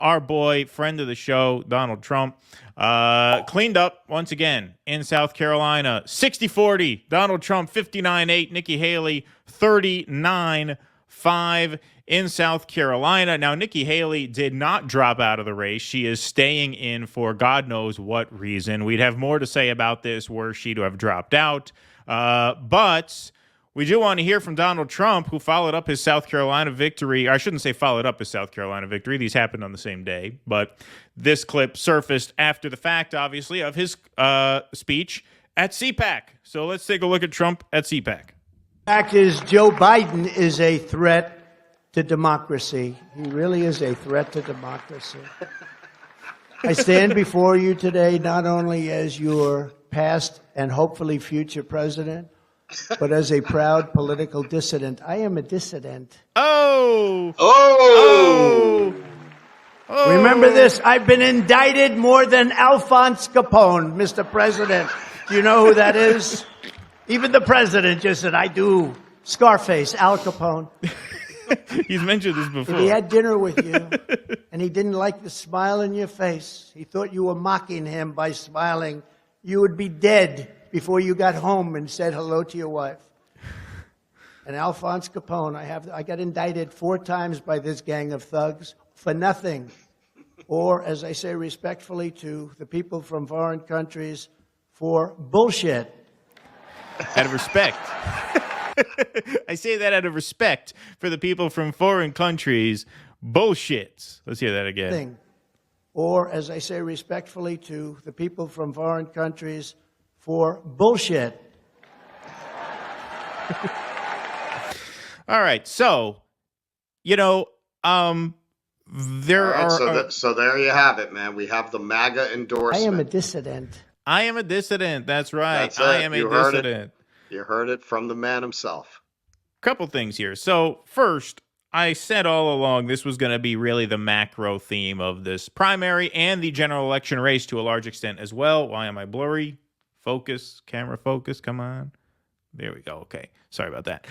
our boy, friend of the show, Donald Trump, cleaned up once again in South Carolina. 60-40, Donald Trump 59-8, Nikki Haley 39-5 in South Carolina. Now, Nikki Haley did not drop out of the race. She is staying in for God knows what reason. We'd have more to say about this were she to have dropped out. But we do want to hear from Donald Trump, who followed up his South Carolina victory. I shouldn't say followed up his South Carolina victory. These happened on the same day. But this clip surfaced after the fact, obviously, of his speech at CPAC. So let's take a look at Trump at CPAC. Fact is, Joe Biden is a threat to democracy. He really is a threat to democracy. I stand before you today not only as your past and hopefully future president, but as a proud political dissident. I am a dissident. Oh! Remember this, I've been indicted more than Alphonse Capone, Mr. President. Do you know who that is? Even the president just said, I do. Scarface, Al Capone. He's mentioned this before. If he had dinner with you and he didn't like the smile in your face, he thought you were mocking him by smiling, you would be dead before you got home and said hello to your wife. And Alphonse Capone, I got indicted 4 times by this gang of thugs for nothing. Or, as I say respectfully to the people from foreign countries, for bullshit. Out of respect. I say that out of respect for the people from foreign countries. Bullshit. Let's hear that again. Or, as I say respectfully to the people from foreign countries, for bullshit. All right. So, there are. So there you have it, man. We have the MAGA endorsement. I am a dissident. I am a dissident. That's right. That's I am a dissident. You heard it from the man himself. Couple things here. So first, I said all along this was going to be really the macro theme of this primary and the general election race to a large extent as well. Why am I blurry? Focus, camera focus, come on. There we go. Okay. Sorry about that.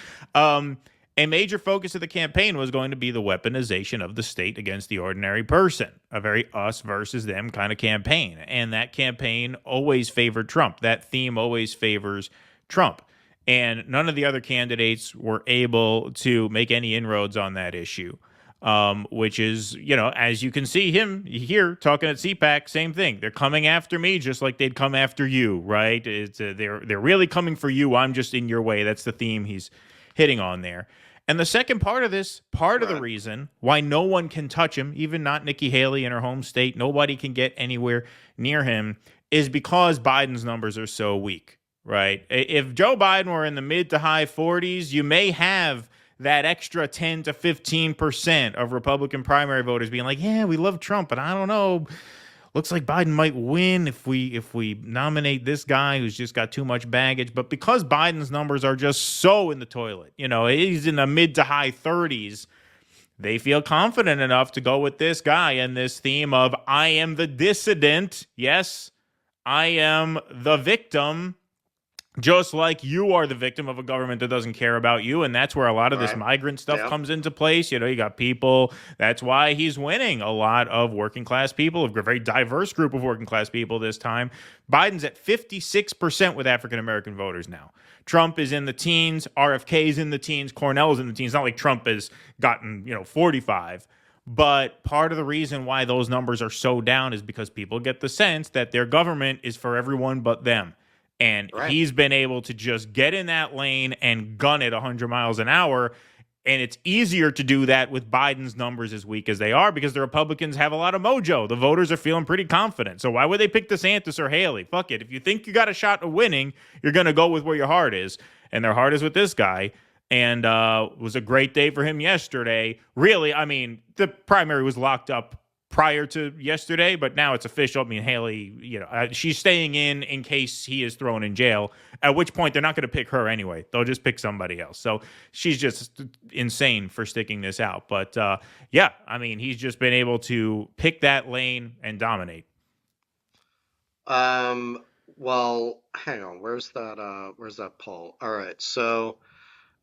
A major focus of the campaign was going to be the weaponization of the state against the ordinary person, a very us versus them kind of campaign. And that campaign always favored Trump. That theme always favors Trump. And none of the other candidates were able to make any inroads on that issue, which is, as you can see him here talking at CPAC, same thing. They're coming after me just like they'd come after you, right? They're really coming for you. I'm just in your way. That's the theme he's hitting on there. And the second part of this, of the reason why no one can touch him, even not Nikki Haley in her home state, nobody can get anywhere near him, is because Biden's numbers are so weak. Right. If Joe Biden were in the mid to high 40s, you may have that extra 10 to 15% of Republican primary voters being like, yeah, we love Trump, but I don't know. Looks like Biden might win if we nominate this guy who's just got too much baggage. But because Biden's numbers are just so in the toilet, he's in the mid to high 30s. They feel confident enough to go with this guy and this theme of I am the dissident. Yes, I am the victim. Just like you are the victim of a government that doesn't care about you. And that's where a lot of this migrant stuff comes into place. You got people. That's why he's winning a lot of working class people, a very diverse group of working class people this time. Biden's at 56% with African-American voters now. Trump is in the teens. RFK's in the teens. Cornell's in the teens. Not like Trump has gotten, 45. But part of the reason why those numbers are so down is because people get the sense that their government is for everyone but them. And he's been able to just get in that lane and gun it 100 miles an hour. And it's easier to do that with Biden's numbers as weak as they are because the Republicans have a lot of mojo. The voters are feeling pretty confident. So why would they pick DeSantis or Haley? Fuck it. If you think you got a shot of winning, you're going to go with where your heart is. And their heart is with this guy. And it was a great day for him yesterday. Really, the primary was locked up prior to yesterday, but now it's official. Haley, she's staying in case he is thrown in jail, at which point they're not going to pick her anyway. They'll just pick somebody else. So she's just insane for sticking this out. But he's just been able to pick that lane and dominate. Well, hang on. Where's that poll? All right. So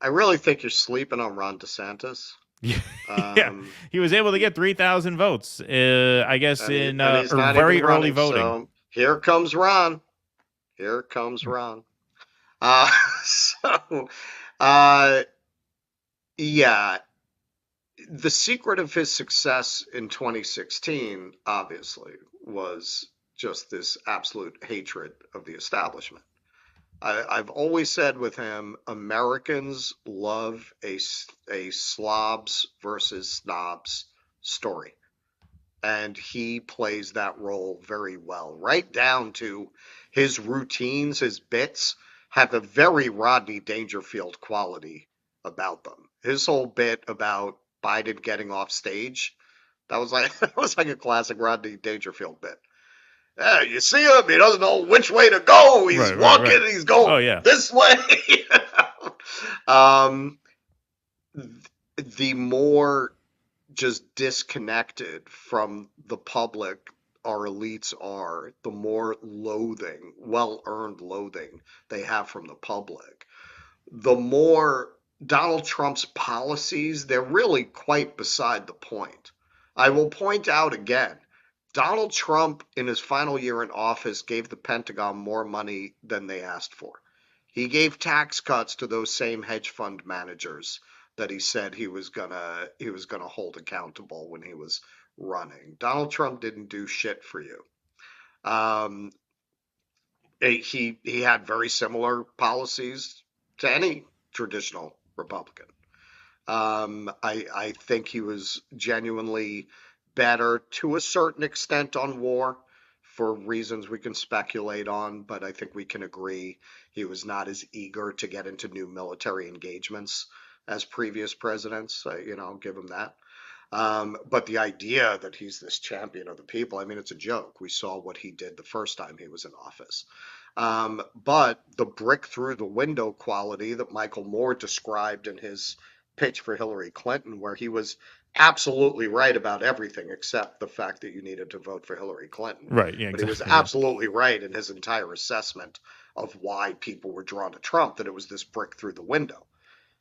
I really think you're sleeping on Ron DeSantis. Yeah, Um, he was able to get 3,000 votes. I guess in and he's not very even early running. voting. So here comes Ron. Here comes Ron. Uh, so, uh, yeah, the secret of his success in 2016, obviously, was just this absolute hatred of the establishment. I've always said with him, Americans love a slobs versus snobs story. And he plays that role very well, right down to his routines, his bits have a very Rodney Dangerfield quality about them. His whole bit about Biden getting off stage, that was like that was like a classic Rodney Dangerfield bit. Yeah, you see him, he doesn't know which way to go. He's walking, he's going Oh, yeah. this way. um, the more just disconnected from the public our elites are, the more loathing, well-earned loathing they have from the public. The more Donald Trump's policies, they're really quite beside the point. I will point out again, Donald Trump in his final year in office gave the Pentagon more money than they asked for. He gave tax cuts to those same hedge fund managers that he said he was gonna hold accountable when he was running. Donald Trump didn't do shit for you. Um, he had very similar policies to any traditional Republican. I think he was genuinely better to a certain extent on war for reasons we can speculate on, but I think we can agree he was not as eager to get into new military engagements as previous presidents. I'll give him that. But the idea that he's this champion of the people, I mean, it's a joke. We saw what he did the first time he was in office. But the brick through the window quality that Michael Moore described in his pitch for Hillary Clinton, where he was absolutely right about everything except the fact that you needed to vote for Hillary Clinton. Right. Yeah, But he was exactly. absolutely right in his entire assessment of why people were drawn to Trump, that it was this brick through the window.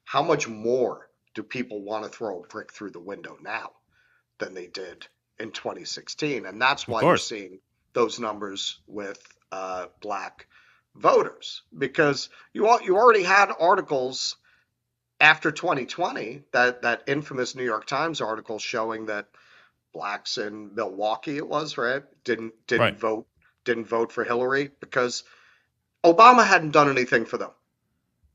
How much more do people want to throw a brick through the window now than they did in 2016? And that's why you're seeing those numbers with black voters, because you already had articles after 2020, that infamous New York Times article showing that blacks in Milwaukee, it was, right, didn't Right. vote for Hillary because Obama hadn't done anything for them.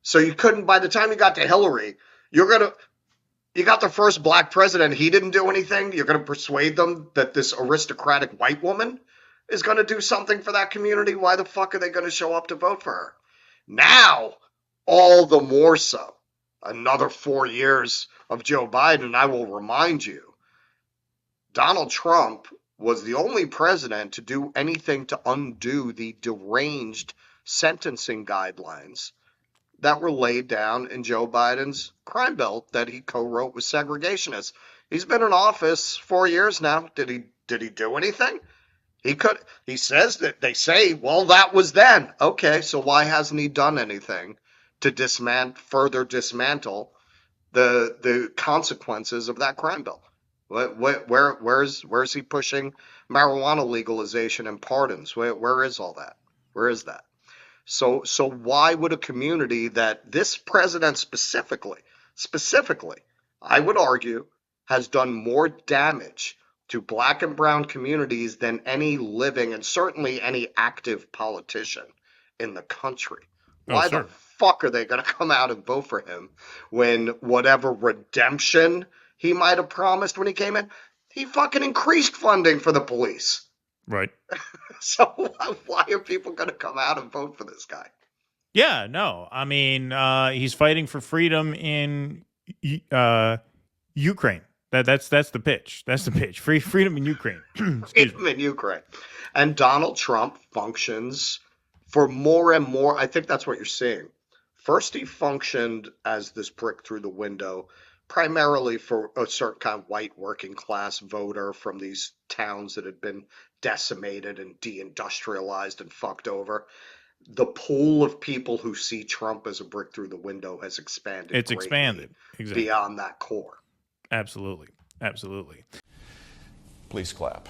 So you couldn't, by the time you got to Hillary, you got the first black president, he didn't do anything. You're going to persuade them that this aristocratic white woman is going to do something for that community. Why the fuck are they going to show up to vote for her? Now, all the more so. Another 4 years of Joe Biden, I will remind you, Donald Trump was the only president to do anything to undo the deranged sentencing guidelines that were laid down in Joe Biden's crime bill that he co-wrote with segregationists. He's been in office 4 years now. Did he do anything? He says that they say, well, that was then. Okay, so why hasn't he done anything to further dismantle the consequences of that crime bill? Where's he pushing marijuana legalization and pardons? Where is all that? Where is that? So why would a community that this president specifically, I would argue, has done more damage to black and brown communities than any living and certainly any active politician in the country? Why the fuck are they going to come out and vote for him when whatever redemption he might have promised when he came in, he fucking increased funding for the police? Right. So why are people going to come out and vote for this guy? Yeah, no. I mean, he's fighting for freedom in Ukraine. That's the pitch. That's the pitch. Freedom in Ukraine. Freedom in Ukraine. And Donald Trump functions for more and more. I think that's what you're seeing. First, he functioned as this brick through the window, primarily for a certain kind of white working class voter from these towns that had been decimated and deindustrialized and fucked over. The pool of people who see Trump as a brick through the window has expanded. It's expanded exactly beyond that core. Absolutely. Absolutely. Please clap.